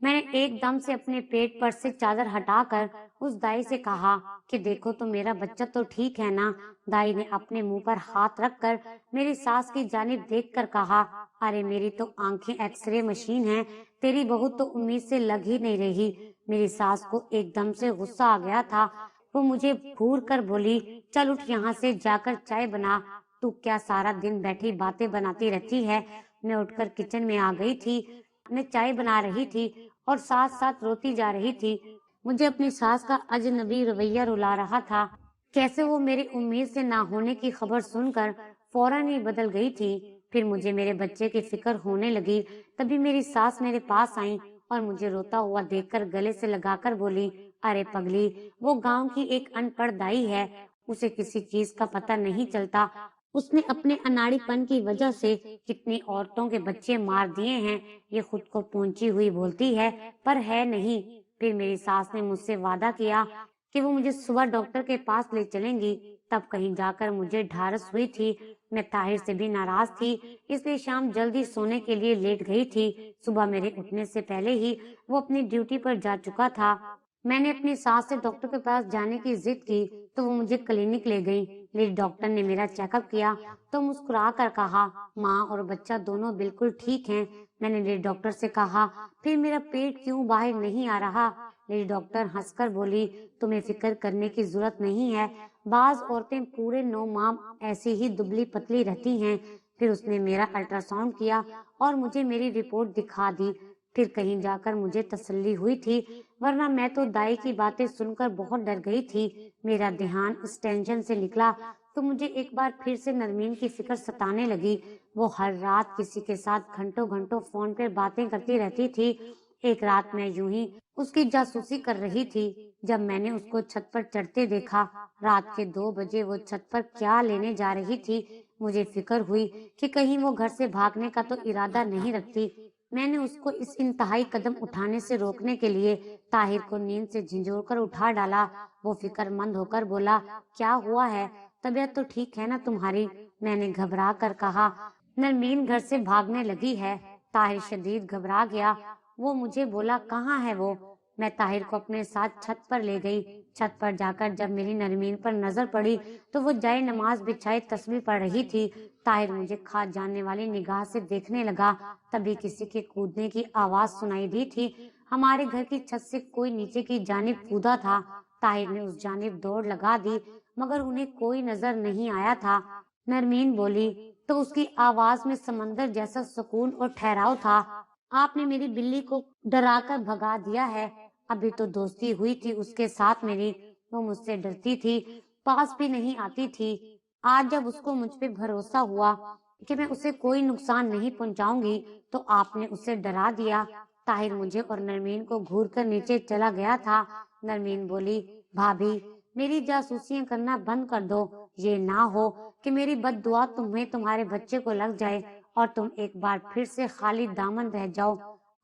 میں نے ایک دم سے اپنے پیٹ پر سے چادر ہٹا کر اس دائی سے کہا کہ دیکھو تو میرا بچہ تو ٹھیک ہے نا؟ دائی نے اپنے منہ پر ہاتھ رکھ کر میری ساس کی جانب دیکھ کر کہا، ارے میری تو آنکھیں ایکس رے مشین ہیں، تیری بہو تو امید سے لگ ہی نہیں رہی۔ میری ساس کو ایک دم سے غصہ آ گیا تھا۔ وہ مجھے گھور کر بولی، چل اٹھ یہاں سے، جا کر چائے بنا، تو کیا سارا دن بیٹھی باتیں بناتی رہتی ہے؟ میں اٹھ کر کچن میں آ گئی تھی، میں چائے بنا رہی تھی اور ساتھ ساتھ روتی جا رہی تھی۔ مجھے اپنی ساس کا اجنبی رویہ رلا رہا تھا، کیسے وہ میری امید سے نہ ہونے کی خبر سن کر فوراً ہی بدل گئی تھی۔ پھر مجھے میرے بچے کی فکر ہونے لگی، تبھی میری ساس میرے پاس آئیں اور مجھے روتا ہوا دیکھ کر گلے سے لگا کر بولی، ارے پگلی، وہ گاؤں کی ایک ان پڑھ دائی ہے، اسے کسی چیز کا پتہ نہیں چلتا۔ اس نے اپنے اناڑی پن کی وجہ سے کتنی عورتوں کے بچے مار دیے ہیں، یہ خود کو پہنچی ہوئی بولتی ہے پر ہے نہیں۔ پھر میری ساس نے مجھ سے وعدہ کیا کہ وہ مجھے صبح ڈاکٹر کے پاس لے چلیں گی، تب کہیں جا کر مجھے ڈھارس ہوئی تھی۔ میں طاہر سے بھی ناراض تھی، اس لیے شام جلدی سونے کے لیے لیٹ گئی تھی۔ صبح میرے اٹھنے سے پہلے ہی وہ اپنی ڈیوٹی پر جا چکا تھا۔ میں نے اپنی ساس سے ڈاکٹر کے پاس جانے کی ضد کی تو وہ مجھے کلینک لے گئی۔ لیڈی ڈاکٹر نے میرا چیک اپ کیا تو مسکرا کر کہا، ماں اور بچہ دونوں بالکل ٹھیک ہیں۔ میں نے لیڈی ڈاکٹر سے کہا، پھر میرا پیٹ کیوں باہر نہیں آ رہا؟ لیڈی ڈاکٹر ہنس کر بولی، تمہیں فکر کرنے کی ضرورت نہیں ہے، بعض عورتیں پورے 9 ماہ ایسی ہی دبلی پتلی رہتی ہیں۔ پھر اس نے میرا الٹرا ساؤنڈ کیا اور مجھے میری رپورٹ دکھا دی۔ پھر کہیں جا کر مجھے تسلی ہوئی تھی، ورنہ میں تو دائی کی باتیں سن کر بہت ڈر گئی تھی۔ میرا دھیان اس ٹینشن سے نکلا تو مجھے ایک بار پھر سے نرمین کی فکر ستانے لگی۔ وہ ہر رات کسی کے ساتھ گھنٹوں گھنٹوں فون پر باتیں کرتی رہتی تھی۔ ایک رات میں یوں ہی اس کی جاسوسی کر رہی تھی جب میں نے اس کو چھت پر چڑھتے دیکھا۔ رات کے 2 بجے وہ چھت پر کیا لینے جا رہی تھی؟ مجھے فکر ہوئی کہ کہیں وہ گھر سے بھاگنے کا تو ارادہ نہیں رکھتی۔ میں نے اس کو اس انتہائی قدم اٹھانے سے روکنے کے لیے طاہر کو نیند سے جھنجھوڑ کر اٹھا ڈالا۔ وہ فکر مند ہو کر بولا، کیا ہوا ہے؟ طبیعت تو ٹھیک ہے نا تمہاری؟ میں نے گھبرا کر کہا، نرمین گھر سے بھاگنے لگی ہے۔ طاہر شدید گھبرا گیا۔ وہ مجھے بولا، کہاں ہے وہ؟ میں طاہر کو اپنے ساتھ چھت پر لے گئی۔ چھت پر جا کر جب میری نرمین پر نظر پڑی تو وہ جائے نماز بچھائے تسبیح پڑھ رہی تھی۔ طاہر مجھے کھا جانے والی نگاہ سے دیکھنے لگا، تبھی کسی کے کودنے کی آواز سنائی دی تھی۔ ہمارے گھر کی چھت سے کوئی نیچے کی جانب کودا تھا۔ طاہر نے اس جانب دوڑ لگا دی مگر انہیں کوئی نظر نہیں آیا تھا۔ نرمین بولی تو اس کی آواز میں سمندر جیسا سکون اور ٹھہراؤ تھا، آپ نے میری بلی کو ڈرا کر بھگا دیا ہے۔ ابھی تو دوستی ہوئی تھی اس کے ساتھ میری، وہ مجھ سے ڈرتی تھی، پاس بھی نہیں آتی تھی۔ آج جب اس کو مجھ پہ بھروسہ ہوا کہ میں اسے کوئی نقصان نہیں پہنچاؤں گی تو آپ نے اسے ڈرا دیا۔ طاہر مجھے اور نرمین کو گھور کر نیچے چلا گیا تھا۔ نرمین بولی، بھابھی میری جاسوسیاں کرنا بند کر دو، یہ نہ ہو کہ میری بد دعا تمہیں تمہارے بچے کو لگ جائے اور تم ایک بار پھر سے خالی دامن رہ جاؤ۔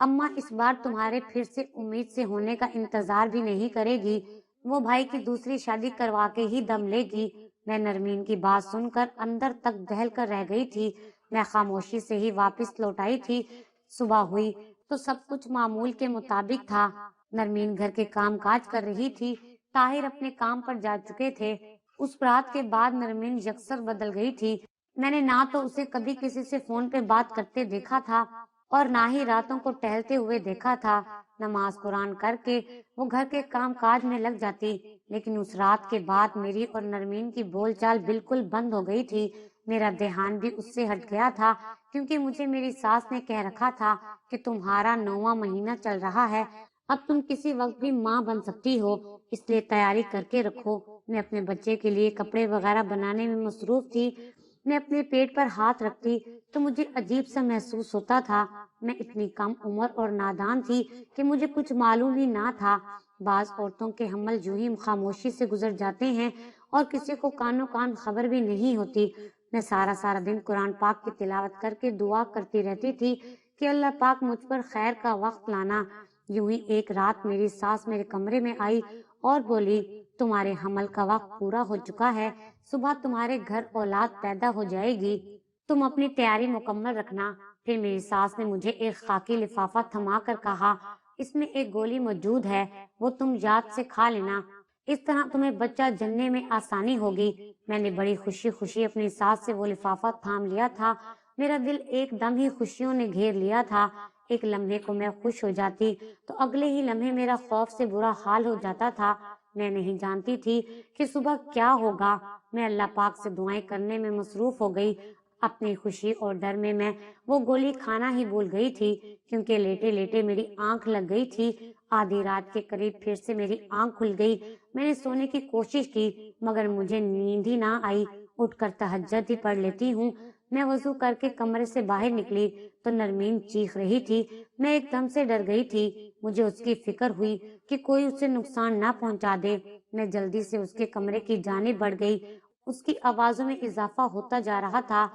اماں اس بار تمہارے پھر سے امید سے ہونے کا انتظار بھی نہیں کرے گی، وہ بھائی کی دوسری شادی کروا کے ہی دم لے گی۔ میں نرمین کی بات سن کر اندر تک دہل کر رہ گئی تھی۔ میں خاموشی سے ہی واپس لوٹ آئی تھی۔ صبح ہوئی تو سب کچھ معمول کے مطابق تھا۔ نرمین گھر کے کام کاج کر رہی تھی، طاہر اپنے کام پر جا چکے تھے۔ اس رات کے بعد نرمین یکسر بدل گئی تھی۔ میں نے نہ تو اسے کبھی کسی سے فون پہ بات کرتے دیکھا تھا اور نہ ہی راتوں کو ٹہلتے ہوئے دیکھا تھا۔ نماز قرآن کر کے وہ گھر کے کام کاج میں لگ جاتی، لیکن اس رات کے بعد میری اور نرمین کی بول چال بالکل بند ہو گئی تھی۔ میرا دھیان بھی اس سے ہٹ گیا تھا کیونکہ مجھے میری ساس نے کہہ رکھا تھا کہ تمہارا 9واں مہینہ چل رہا ہے، اب تم کسی وقت بھی ماں بن سکتی ہو، اس لیے تیاری کر کے رکھو۔ میں اپنے بچے کے لیے کپڑے وغیرہ بنانے میں مصروف تھی۔ میں اپنے پیٹ پر ہاتھ رکھتی تو مجھے عجیب سا محسوس ہوتا تھا۔ میں اتنی کم عمر اور نادان تھی کہ مجھے کچھ معلوم ہی نہ تھا۔ بعض عورتوں کے حمل یوں ہی خاموشی سے گزر جاتے ہیں اور کسی کو کانوں کان خبر بھی نہیں ہوتی۔ میں سارا دن قرآن پاک کی تلاوت کر کے دعا کرتی رہتی تھی کہ اللہ پاک مجھ پر خیر کا وقت لانا۔ یوں ہی ایک رات میری ساس میرے کمرے میں آئی اور بولی، تمہارے حمل کا وقت پورا ہو چکا ہے، صبح تمہارے گھر اولاد پیدا ہو جائے گی، تم اپنی تیاری مکمل رکھنا۔ پھر میری ساس نے مجھے ایک خاکی لفافہ تھما کر کہا، اس میں ایک گولی موجود ہے، وہ تم یاد سے کھا لینا، اس طرح تمہیں بچہ جننے میں آسانی ہوگی۔ میں نے بڑی خوشی خوشی اپنی سانس سے وہ لفافہ تھام لیا تھا۔ میرا دل ایک دم ہی خوشیوں نے گھیر لیا تھا۔ ایک لمحے کو میں خوش ہو جاتی تو اگلے ہی لمحے میرا خوف سے برا حال ہو جاتا تھا۔ میں نہیں جانتی تھی کہ صبح کیا ہوگا۔ میں اللہ پاک سے دعائیں کرنے میں مصروف ہو گئی۔ اپنی خوشی اور ڈر میں وہ گولی کھانا ہی بھول گئی تھی، کیونکہ لیٹے لیٹے میری آنکھ لگ گئی تھی۔ آدھی رات کے قریب پھر سے میری آنکھ کھل گئی۔ میں نے سونے کی کوشش کی مگر مجھے نیند ہی نہ آئی۔ اٹھ کر تہجد ہی پڑھ لیتی ہوں۔ میں وضو کر کے کمرے سے باہر نکلی تو نرمین چیخ رہی تھی۔ میں ایک دم سے ڈر گئی تھی۔ مجھے اس کی فکر ہوئی کہ کوئی اسے نقصان نہ پہنچا دے۔ میں جلدی سے اس کے کمرے کی جانب بڑھ گئی۔ اس کی آوازوں میں اضافہ ہوتا جا رہا تھا۔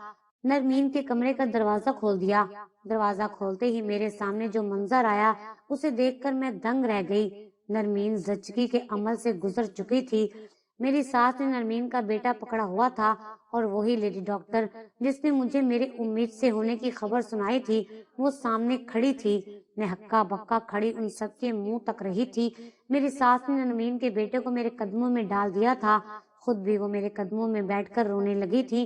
نرمین کے کمرے کا دروازہ کھول دیا۔ دروازہ کھولتے ہی میرے سامنے جو منظر آیا اسے دیکھ کر میں دنگ رہ گئی۔ نرمین زچگی کے عمل سے گزر چکی تھی۔ میری ساس نے نرمین کا بیٹا پکڑا ہوا تھا اور وہی لیڈی ڈاکٹر جس نے مجھے میرے امید سے ہونے کی خبر سنائی تھی وہ سامنے کھڑی تھی۔ میں ہکا بکا کھڑی ان سب کے منہ تک رہی تھی۔ میری ساس نے نرمین کے بیٹے کو میرے قدموں میں ڈال دیا تھا، خود بھی وہ میرے قدموں میں بیٹھ کر رونے لگی تھی۔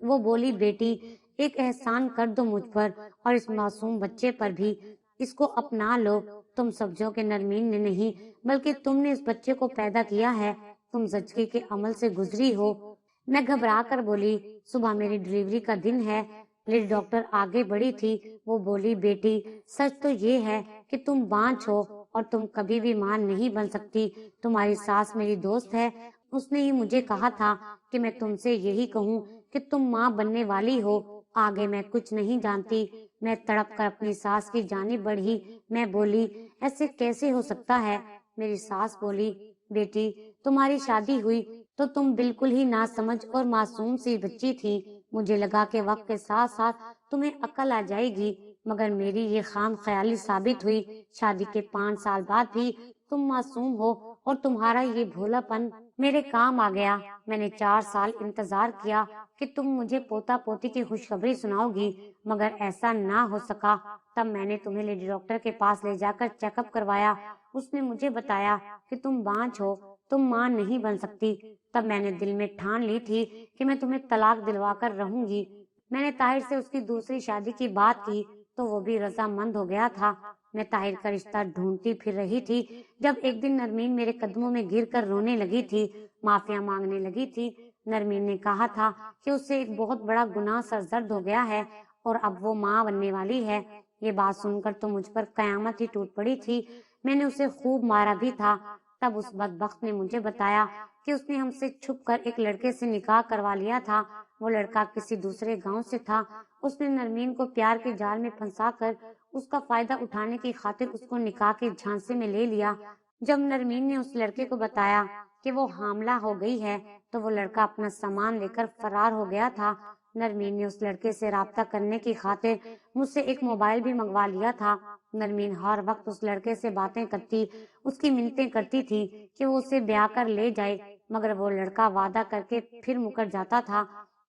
وہ بولی، بیٹی ایک احسان کر دو مجھ پر اور اس معصوم بچے پر بھی، اس کو اپنا لو۔ تم سمجھو کہ نرمین نے نہیں بلکہ تم نے اس بچے کو پیدا کیا ہے، تم زچگی کے عمل سے گزری ہو۔ میں گھبرا کر بولی، صبح میری ڈلیوری کا دن ہے۔ لیڈی ڈاکٹر آگے بڑھی تھی۔ وہ بولی، بیٹی سچ تو یہ ہے کہ تم بانجھ ہو اور تم کبھی بھی ماں نہیں بن سکتی۔ تمہاری ساس میری دوست ہے، اس نے ہی مجھے کہا تھا کہ میں تم سے یہی کہوں کہ تم ماں بننے والی ہو، آگے میں کچھ نہیں جانتی۔ میں تڑپ کر اپنی ساس کی جانب بڑھی۔ میں بولی، ایسے کیسے ہو سکتا ہے؟ میری ساس بولی، بیٹی تمہاری شادی ہوئی تو تم بالکل ہی ناسمجھ اور معصوم سی بچی تھی۔ مجھے لگا کہ وقت کے ساتھ ساتھ تمہیں عقل آ جائے گی، مگر میری یہ خام خیالی ثابت ہوئی۔ شادی کے 5 سال بعد بھی تم معصوم ہو اور تمہارا یہ بھولا پن میرے کام آ گیا۔ میں نے 4 سال انتظار کیا کہ تم مجھے پوتا پوتی کی خوشخبری سناؤ گی، مگر ایسا نہ ہو سکا۔ تب میں نے تمہیں لیڈی ڈاکٹر کے پاس لے جا کر چیک اپ کروایا۔ اس نے مجھے بتایا کہ تم بانجھ ہو، تم ماں نہیں بن سکتی۔ تب میں نے دل میں ٹھان لی تھی کہ میں تمہیں طلاق دلوا کر رہوں گی۔ میں نے طاہر سے اس کی دوسری شادی کی بات کی تو وہ بھی رضامند ہو گیا تھا۔ میں طاہر کا رشتہ ڈھونڈتی پھر رہی تھی جب ایک دن نرمین میرے قدموں میں گر کر رونے لگی تھی، معافیا مانگنے لگی تھی۔ نرمین نے کہا تھا کہ اس سے ایک بہت بڑا گناہ سرزد ہو گیا ہے اور اب وہ ماں بننے والی ہے۔ یہ بات سن کر تو مجھ پر قیامت ہی ٹوٹ پڑی تھی۔ میں نے اسے خوب مارا بھی تھا۔ تب اس بدبخت نے مجھے بتایا کہ اس نے ہم سے چھپ کر ایک لڑکے سے نکاح کروا لیا تھا۔ وہ لڑکا کسی دوسرے گاؤں سے تھا۔ اس نے نرمین کو پیار کے جال میں پھنسا کر اس کا فائدہ اٹھانے کی خاطر اس کو نکاح کے جھانسے میں لے لیا۔ جب نرمین نے اس لڑکے کو بتایا کہ وہ حاملہ ہو گئی ہے تو وہ لڑکا اپنا سامان لے کر فرار ہو گیا تھا۔ نرمین نے اس لڑکے سے رابطہ کرنے کی خاطر مجھ سے ایک موبائل بھی منگوا لیا تھا۔ نرمین ہر وقت اس لڑکے سے باتیں کرتی، اس کی منتیں کرتی تھی کہ وہ اسے بیاہ کر لے جائے، مگر وہ لڑکا وعدہ کر کے پھر مکر جاتا تھا۔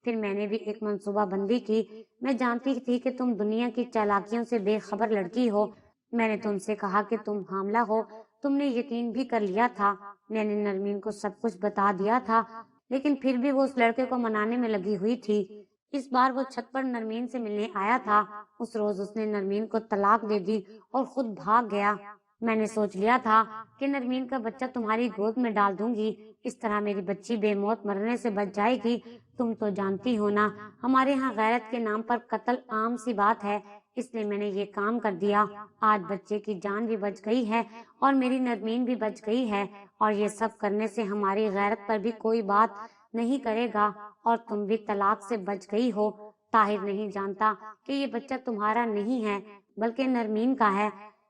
پھر میں نے بھی ایک منصوبہ بندی کی۔ میں جانتی تھی کہ تم دنیا کی چالاکیوں سے بے خبر لڑکی ہو۔ میں نے تم سے کہا کہ تم حاملہ ہو، تم نے یقین بھی کر لیا تھا۔ میں نے نرمین کو سب کچھ بتا دیا تھا، لیکن پھر بھی وہ اس لڑکے کو منانے میں لگی ہوئی تھی۔ اس بار وہ چھت پر نرمین سے ملنے آیا تھا۔ اس روز اس نے نرمین کو طلاق دے دی اور خود بھاگ گیا۔ میں نے سوچ لیا تھا کہ نرمین کا بچہ تمہاری گود میں ڈال دوں گی، اس طرح میری بچی بے موت مرنے سے بچ جائے گی۔ تم تو جانتی ہو نا، ہمارے ہاں غیرت کے نام پر قتل عام سی بات ہے، اس لیے میں نے یہ کام کر دیا۔ آج بچے کی جان بھی بچ گئی ہے اور میری نرمین بھی بچ گئی ہے، اور یہ سب کرنے سے ہماری غیرت پر بھی کوئی بات نہیں کرے گا، اور تم بھی طلاق سے بچ گئی ہو۔ طاہر نہیں جانتا کہ یہ بچہ تمہارا نہیں ہے بلکہ نرمین کا ہے،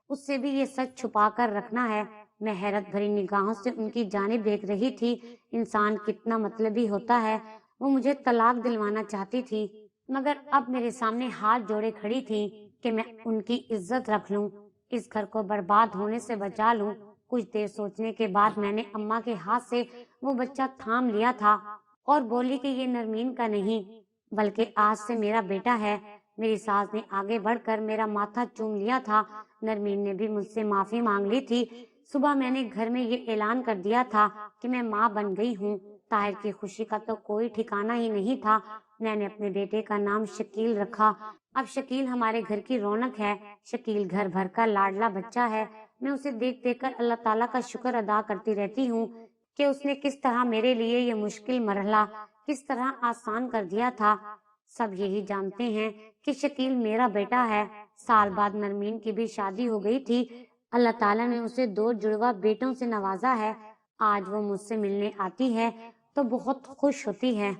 اس سے بھی یہ سچ چھپا کر رکھنا ہے۔ میں حیرت بھری نگاہوں سے ان کی جانب دیکھ رہی تھی۔ انسان کتنا مطلبی ہوتا ہے۔ وہ مجھے طلاق دلوانا چاہتی تھی، مگر اب میرے سامنے ہاتھ جوڑے کھڑی تھی کہ میں ان کی عزت رکھ لوں، اس گھر کو برباد ہونے سے بچا لوں۔ کچھ دیر سوچنے کے بعد میں نے اماں کے ہاتھ سے وہ بچہ تھام لیا تھا اور بولی کہ یہ نرمین کا نہیں بلکہ آج سے میرا بیٹا ہے۔ میری ساس نے آگے بڑھ کر میرا ماتھا چوم لیا تھا۔ نرمین نے بھی مجھ سے معافی مانگ لی تھی۔ صبح میں نے گھر میں یہ اعلان کر دیا تھا کہ میں ماں بن گئی ہوں۔ طاہر کی خوشی کا تو کوئی ٹھکانہ ہی نہیں تھا۔ میں نے اپنے بیٹے کا نام شکیل رکھا۔ اب شکیل ہمارے گھر کی رونق ہے۔ شکیل گھر بھر کا لاڈلا بچہ ہے۔ میں اسے دیکھ دیکھ کر اللہ تعالیٰ کا شکر ادا کرتی رہتی ہوں کہ اس نے کس طرح میرے لیے یہ مشکل مرحلہ کس طرح آسان کر دیا تھا۔ سب یہی جانتے ہیں کہ شکیل میرا بیٹا ہے۔ سال بعد نرمین کی بھی شادی ہو گئی تھی۔ اللہ تعالیٰ نے اسے 2 جڑوا بیٹوں سے نوازا ہے۔ آج وہ مجھ سے ملنے آتی ہے تو بہت خوش ہوتی ہے۔